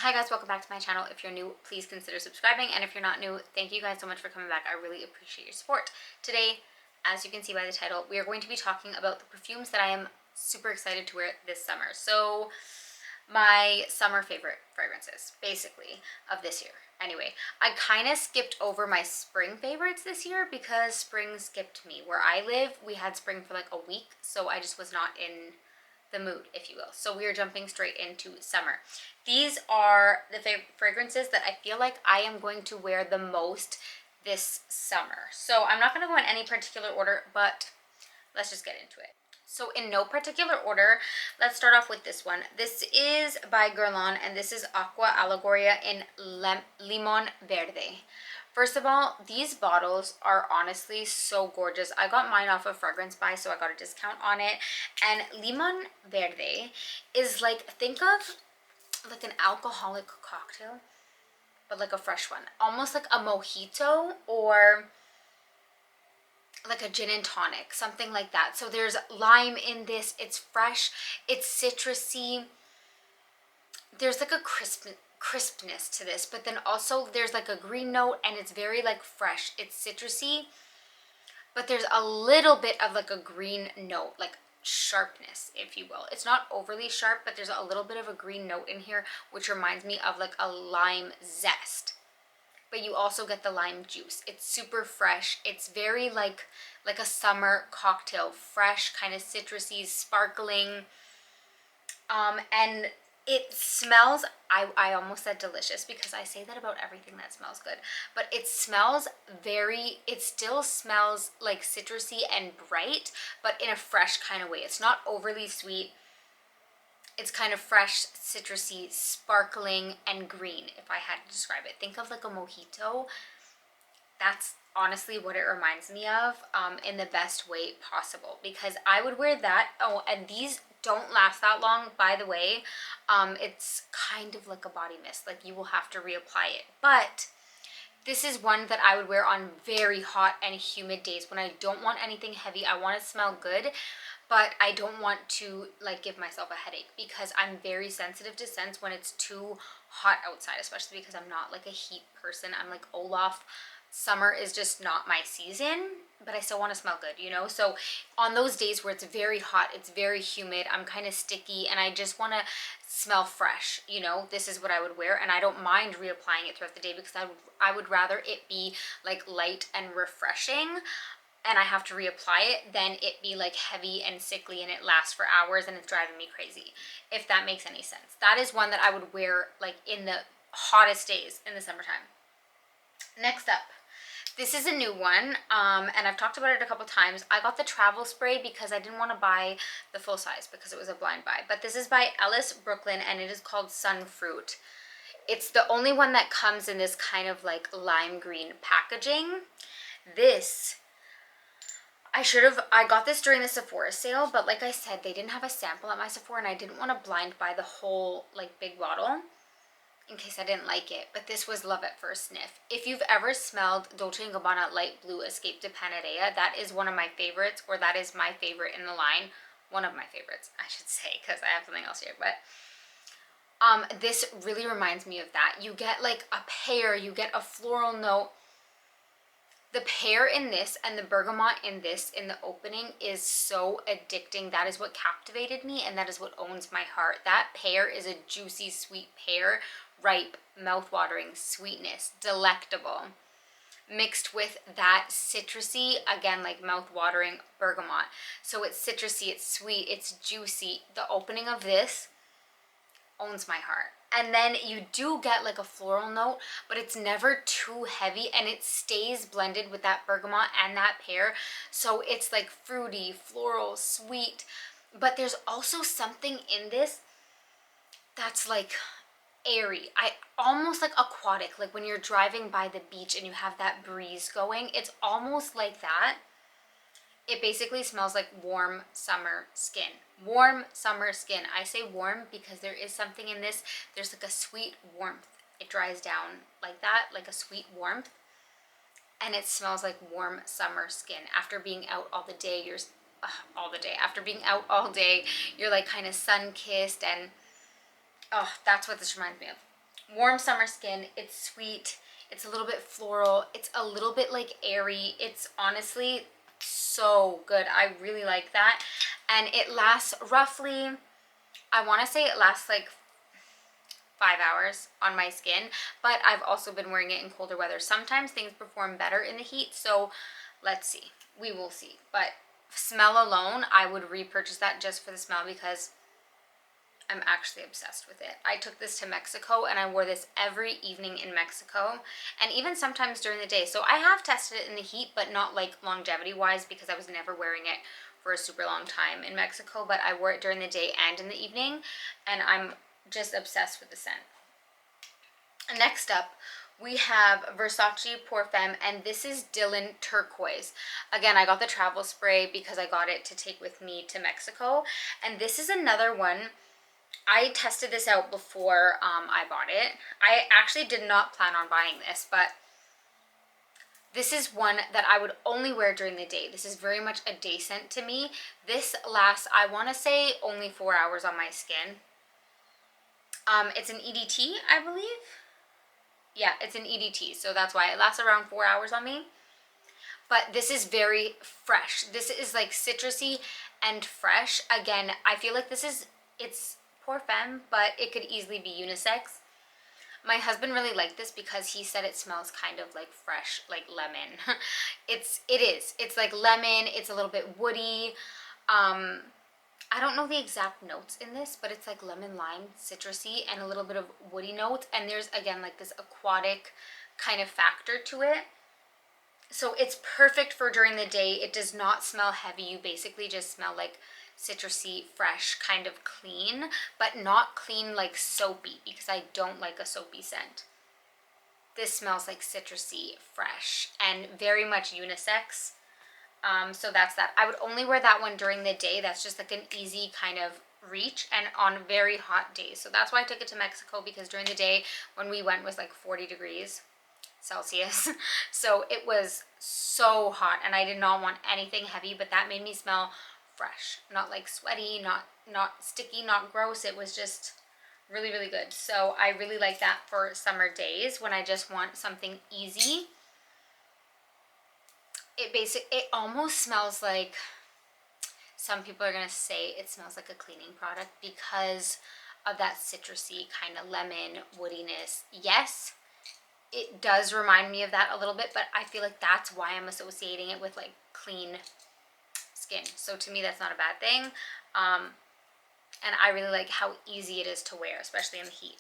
Hi guys, welcome back to my channel. If you're new, please consider subscribing, and if you're not new, thank you guys so much for coming back. I really appreciate your support. Today, as you can see by the title, we are going to be talking about the perfumes that I am super excited to wear this summer. So my summer favorite fragrances, basically, of this year. Anyway, I kind of skipped over my spring favorites this year because spring skipped me. Where I live, we had spring for like a week, so I just was not in the mood, if you will. So we are jumping straight into summer. These are the fragrances that I feel like I am going to wear the most this summer. So I'm not going to go in any particular order, but let's just get into it. So in no particular order, let's start off with this one. This is by Guerlain, and this is Aqua Allegoria in Limon Verde. First of all, these bottles are honestly so gorgeous. I got mine off of Fragrance Buy, so I got a discount on it. And Limon Verde is like, think of like an alcoholic cocktail, but like a fresh one. Almost like a mojito or like a gin and tonic, something like that. So there's lime in this. It's fresh. It's citrusy. There's like a crispness to this, but then also there's like a green note, and it's very like fresh. It's citrusy, but there's a little bit of like a green note, like sharpness, if you will. It's not overly sharp, but there's a little bit of a green note in here, which reminds me of like a lime zest. But you also get the lime juice. It's super fresh. It's very like a summer cocktail, fresh, kind of citrusy, sparkling, and it smells, I almost said delicious because I say that about everything that smells good, but it smells it still smells like citrusy and bright, but in a fresh kind of way. It's not overly sweet. It's kind of fresh, citrusy, sparkling, and green, if I had to describe it. Think of like a mojito. That's honestly what it reminds me of, in the best way possible, because I would wear that. Oh, and these don't last that long, by the way. It's kind of like a body mist. Like, you will have to reapply it. But this is one that I would wear on very hot and humid days when I don't want anything heavy. I want to smell good, but I don't want to like give myself a headache, because I'm very sensitive to scents when it's too hot outside, especially because I'm not like a heat person. I'm like Olaf. Summer is just not my season, but I still want to smell good, you know? So on those days where it's very hot, it's very humid, I'm kind of sticky, and I just want to smell fresh, you know, this is what I would wear. And I don't mind reapplying it throughout the day, because I would rather it be like light and refreshing and I have to reapply it than it be like heavy and sickly and it lasts for hours and it's driving me crazy, if that makes any sense. That is one that I would wear like in the hottest days in the summertime. Next up, this is a new one, and I've talked about it a couple times. I got the travel spray because I didn't want to buy the full size because it was a blind buy. But this is by Ellis Brooklyn, and it is called Sun Fruit. It's the only one that comes in this kind of like lime green packaging. This, I got this during the Sephora sale, but like I said, they didn't have a sample at my Sephora, and I didn't want to blind buy the whole like big bottle in case I didn't like it. But this was love at first sniff. If you've ever smelled Dolce & Gabbana Light Blue Escape de Panadea, that is one of my favorites, or that is my favorite in the line. One of my favorites, I should say, because I have something else here. But this really reminds me of that. You get like a pear, you get a floral note. The pear in this and the bergamot in this in the opening is so addicting. That is what captivated me, and that is what owns my heart. That pear is a juicy, sweet pear, ripe, mouth-watering sweetness, delectable, mixed with that citrusy, again, like mouth-watering bergamot. So it's citrusy, it's sweet, it's juicy. The opening of this owns my heart. And then you do get like a floral note, but it's never too heavy, and it stays blended with that bergamot and that pear. So it's like fruity, floral, sweet, but there's also something in this that's like airy. I almost like aquatic, like when you're driving by the beach and you have that breeze going. It's almost like that. It basically smells like warm summer skin. Warm summer skin. I say warm because there is something in this. There's like a sweet warmth. It dries down like that, like a sweet warmth. And it smells like warm summer skin. After being out all the day, After being out all day, you're like kind of sun-kissed, and oh, that's what this reminds me of. warm summer skin. It's sweet. It's a little bit floral. It's a little bit like airy. It's honestly so good. I really like that. And it lasts roughly, I want to say it lasts like 5 hours on my skin, but I've also been wearing it in colder weather. Sometimes things perform better in the heat, so let's see. We will see. But smell alone, I would repurchase that just for the smell because I'm actually obsessed with it. I took this to Mexico and I wore this every evening in Mexico and even sometimes during the day. So I have tested it in the heat, but not like longevity wise because I was never wearing it for a super long time in Mexico, but I wore it during the day and in the evening and I'm just obsessed with the scent. Next up, we have Versace Perfume, and this is Dylan Turquoise. Again, I got the travel spray because I got it to take with me to Mexico, and this is another one. I tested this out before I bought it. I actually did not plan on buying this, but this is one that I would only wear during the day. This is very much a day scent to me. This lasts, I want to say, only 4 hours on my skin. It's an EDT, I believe. Yeah, it's an EDT, so that's why it lasts around 4 hours on me. But this is very fresh. This is like citrusy and fresh. Again, I feel like it's pour femme, but it could easily be unisex. My husband really liked this because he said it smells kind of like fresh, like lemon. It is. It's like lemon. It's a little bit woody. I don't know the exact notes in this, but it's like lemon, lime, citrusy, and a little bit of woody notes. And there's, again, like this aquatic kind of factor to it. So it's perfect for during the day. It does not smell heavy. You basically just smell like citrusy, fresh, kind of clean, but not clean like soapy because I don't like a soapy scent. This smells like citrusy, fresh, and very much unisex. So that's that. I would only wear that one during the day. That's just like an easy kind of reach and on very hot days. So that's why I took it to Mexico, because during the day when we went was like 40 degrees Celsius. So it was so hot and I did not want anything heavy, but that made me smell fresh, not like sweaty, not sticky, not gross. It was just really, really good. So I really like that for summer days when I just want something easy. It almost smells like, some people are going to say it smells like a cleaning product because of that citrusy kind of lemon woodiness. Yes, it does remind me of that a little bit, but I feel like that's why I'm associating it with like clean skin. So to me, that's not a bad thing. And I really like how easy it is to wear, especially in the heat.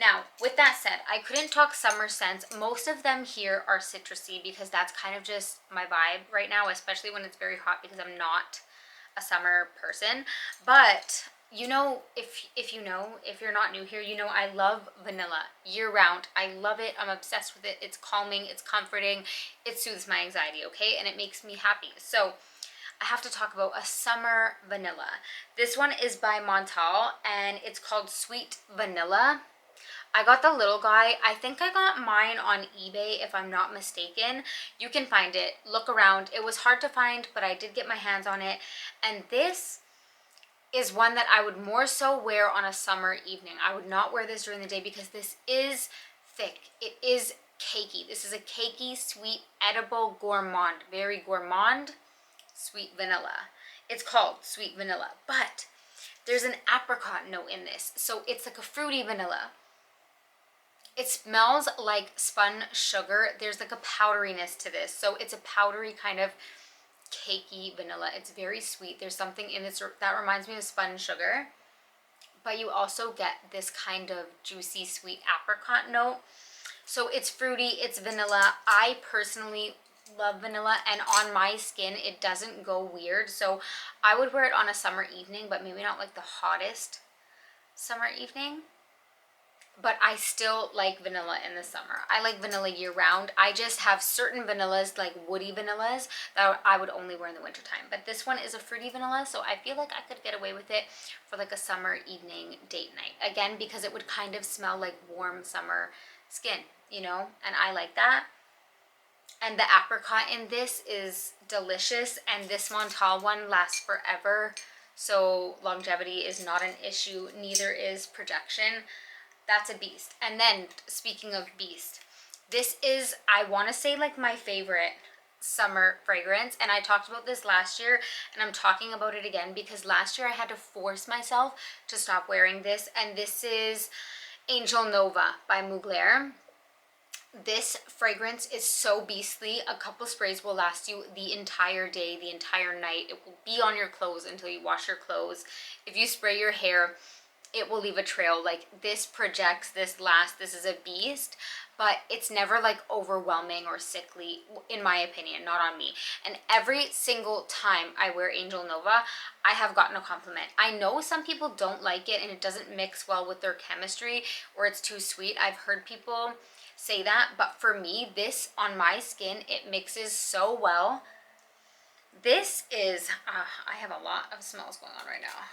Now, with that said, I couldn't talk summer scents. Most of them here are citrusy because that's kind of just my vibe right now, especially when it's very hot because I'm not a summer person. But you know, if you're not new here, you know I love vanilla year round. I love it. I'm obsessed with it. It's calming. It's comforting. It soothes my anxiety, okay? And it makes me happy. So I have to talk about a summer vanilla. This one is by Montal and it's called Sweet Vanilla. I got the little guy. I think I got mine on eBay if I'm not mistaken. You can find it. Look around. It was hard to find, but I did get my hands on it. And this is one that I would more so wear on a summer evening. I would not wear this during the day because this is thick. It is cakey. This is a cakey, sweet, edible gourmand. Very gourmand, sweet vanilla. It's called Sweet Vanilla, but there's an apricot note in this. So it's like a fruity vanilla. It smells like spun sugar. There's like a powderiness to this. So it's a powdery kind of cakey vanilla. It's very sweet. There's something in this that reminds me of spun sugar. But you also get this kind of juicy, sweet apricot note. So it's fruity, it's vanilla. I personally love vanilla, and on my skin it doesn't go weird. So I would wear it on a summer evening, but maybe not like the hottest summer evening. But I still like vanilla in the summer. I like vanilla year round. I just have certain vanillas, like woody vanillas, that I would only wear in the wintertime. But this one is a fruity vanilla, so I feel like I could get away with it for like a summer evening date night. Again, because it would kind of smell like warm summer skin, you know? And I like that. And the apricot in this is delicious, and this Montal one lasts forever. So longevity is not an issue, neither is projection. That's a beast. And then, speaking of beast, this is, I want to say, like my favorite summer fragrance, and I talked about this last year, and I'm talking about it again because last year I had to force myself to stop wearing this, and this is Angel Nova by Mugler. This fragrance is so beastly. A couple sprays will last you the entire day, the entire night. It will be on your clothes until you wash your clothes. If you spray your hair, it will leave a trail. Like, this projects, this lasts, this is a beast, but it's never like overwhelming or sickly, in my opinion, not on me. And every single time I wear Angel Nova, I have gotten a compliment. I know some people don't like it and it doesn't mix well with their chemistry, or it's too sweet. I've heard people say that, but for me, this on my skin, it mixes so well. This is, I have a lot of smells going on right now.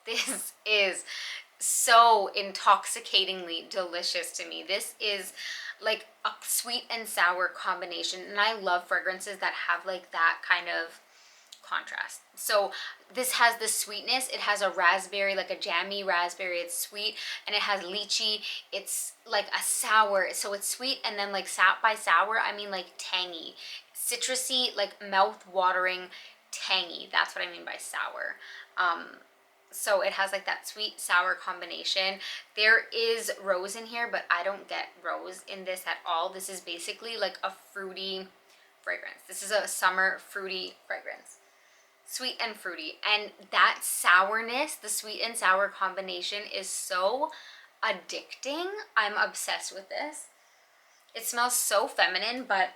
This is so intoxicatingly delicious to me. This is like a sweet and sour combination, and I love fragrances that have like that kind of contrast. So this has the sweetness, it has a raspberry, like a jammy raspberry, it's sweet, and it has lychee, it's like a sour, so it's sweet, and then like by sour I mean like tangy, citrusy, like mouth-watering tangy. That's what I mean by sour. So it has like that sweet sour combination. There is rose in here, but I don't get rose in this at all. This is basically like a fruity fragrance. This is a summer fruity fragrance. Sweet and fruity, and that sourness, the sweet and sour combination is so addicting. I'm obsessed with this. It smells so feminine, but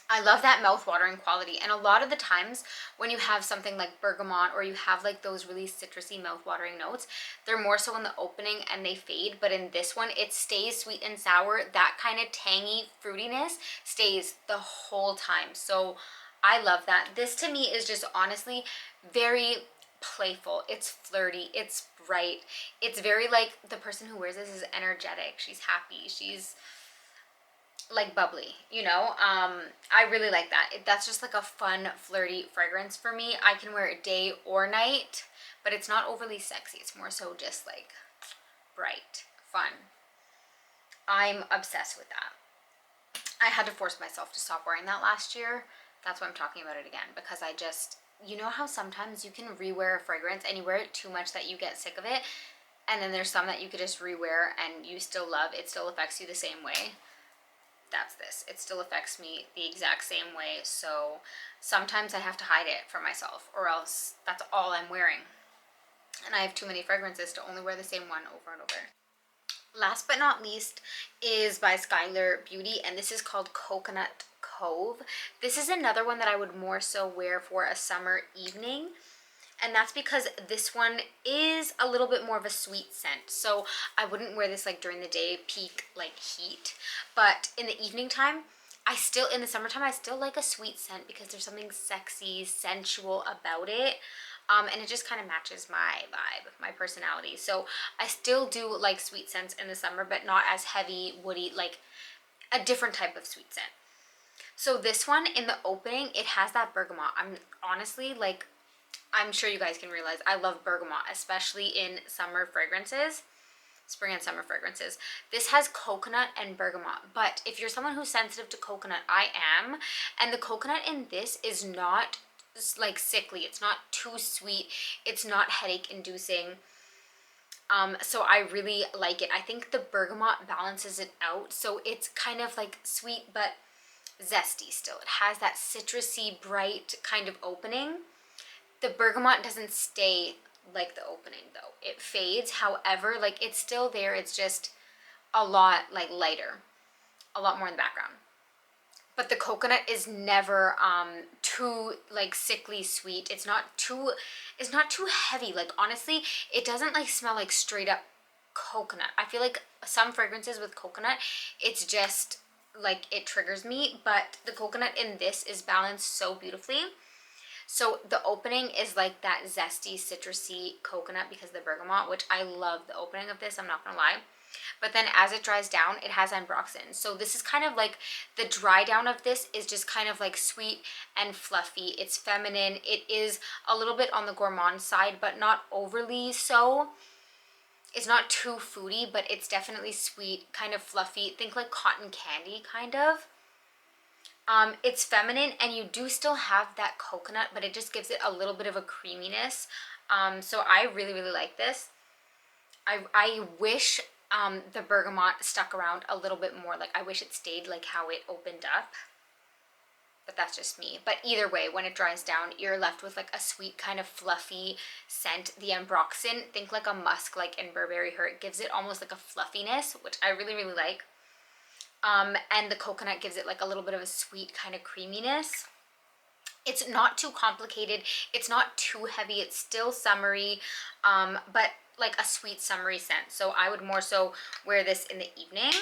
I love that mouth-watering quality. And a lot of the times when you have something like bergamot, or you have like those really citrusy mouth-watering notes, they're more so in the opening and they fade. But in this one, it stays sweet and sour. That kind of tangy fruitiness stays the whole time. So I love that. This to me is just honestly very playful. It's flirty. It's bright. It's very like, the person who wears this is energetic. She's happy. She's like bubbly, you know. I really like that. That's just like a fun, flirty fragrance for me. I can wear it day or night, but it's not overly sexy. It's more so just like bright, fun. I'm obsessed with that. I had to force myself to stop wearing that last year. That's why I'm talking about it again, because I just, you know how sometimes you can rewear a fragrance and you wear it too much that you get sick of it, and then there's some that you could just rewear and you still love, it still affects you the same way. That's this. It still affects me the exact same way. So sometimes I have to hide it from myself, or else that's all I'm wearing. And I have too many fragrances to only wear the same one over and over. Last but not least is by Skylar Beauty, and this is called Coconut Cove. This is another one that I would more so wear for a summer evening. And that's because this one is a little bit more of a sweet scent. So I wouldn't wear this like during the day, peak like heat. But in the evening time, in the summertime, I still like a sweet scent because there's something sexy, sensual about it. And it just kind of matches my vibe, my personality. So I still do like sweet scents in the summer, but not as heavy, woody, like a different type of sweet scent. So this one, in the opening, it has that bergamot. I'm honestly like, I'm sure you guys can realize I love bergamot, especially in summer fragrances, spring and summer fragrances. This has coconut and bergamot, but if you're someone who's sensitive to coconut, I am, and the coconut in this is not like sickly. It's not too sweet. It's not headache inducing. So I really like it. I think the bergamot balances it out. So it's kind of like sweet, but zesty still. It has that citrusy, bright kind of opening. The bergamot doesn't stay like the opening though. It fades. However, like it's still there. It's just a lot like lighter, a lot more in the background. But the coconut is never too like sickly sweet. It's not too heavy. Like honestly, it doesn't like smell like straight up coconut. I feel like some fragrances with coconut, it's just like it triggers me, but the coconut in this is balanced so beautifully. So the opening is like that zesty, citrusy coconut because of the bergamot, which I love the opening of this, I'm not gonna lie. But then as it dries down, it has ambroxan. So this is kind of like, the dry down of this is just kind of like sweet and fluffy. It's feminine. It is a little bit on the gourmand side, but not overly so. It's not too foody, but it's definitely sweet, kind of fluffy. Think like cotton candy, kind of. It's feminine, and you do still have that coconut, but it just gives it a little bit of a creaminess. So I really, really like this. I wish the bergamot stuck around a little bit more. Like, I wish it stayed like how it opened up. But that's just me. But either way, when it dries down, you're left with like a sweet kind of fluffy scent. The ambroxan, think like a musk, like in Burberry Her. It gives it almost like a fluffiness, which I really, really like. And the coconut gives it like a little bit of a sweet kind of creaminess. It's not too complicated. It's not too heavy. It's still summery, but like a sweet summery scent. So I would more so wear this in the evening,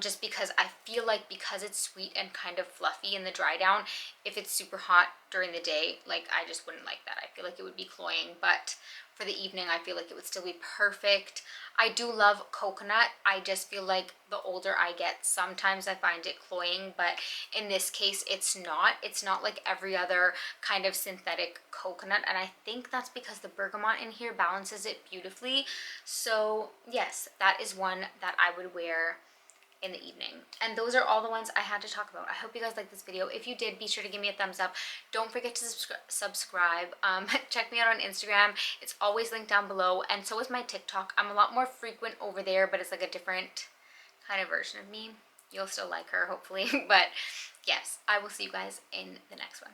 just because I feel like because it's sweet and kind of fluffy in the dry down, if it's super hot during the day, like I just wouldn't like that. I feel like it would be cloying, but for the evening, I feel like it would still be perfect. I do love coconut. I just feel like the older I get, sometimes I find it cloying, but in this case, it's not. It's not like every other kind of synthetic coconut, and I think that's because the bergamot in here balances it beautifully. So yes, that is one that I would wear in the evening. And those are all the ones I had to talk about. I hope you guys liked this video. If you did, be sure to give me a thumbs up. Don't forget to subscribe. Check me out on Instagram. It's always linked down below, and so is my TikTok. I'm a lot more frequent over there, but it's like a different kind of version of me. You'll still like her, hopefully. But yes, I will see you guys in the next one.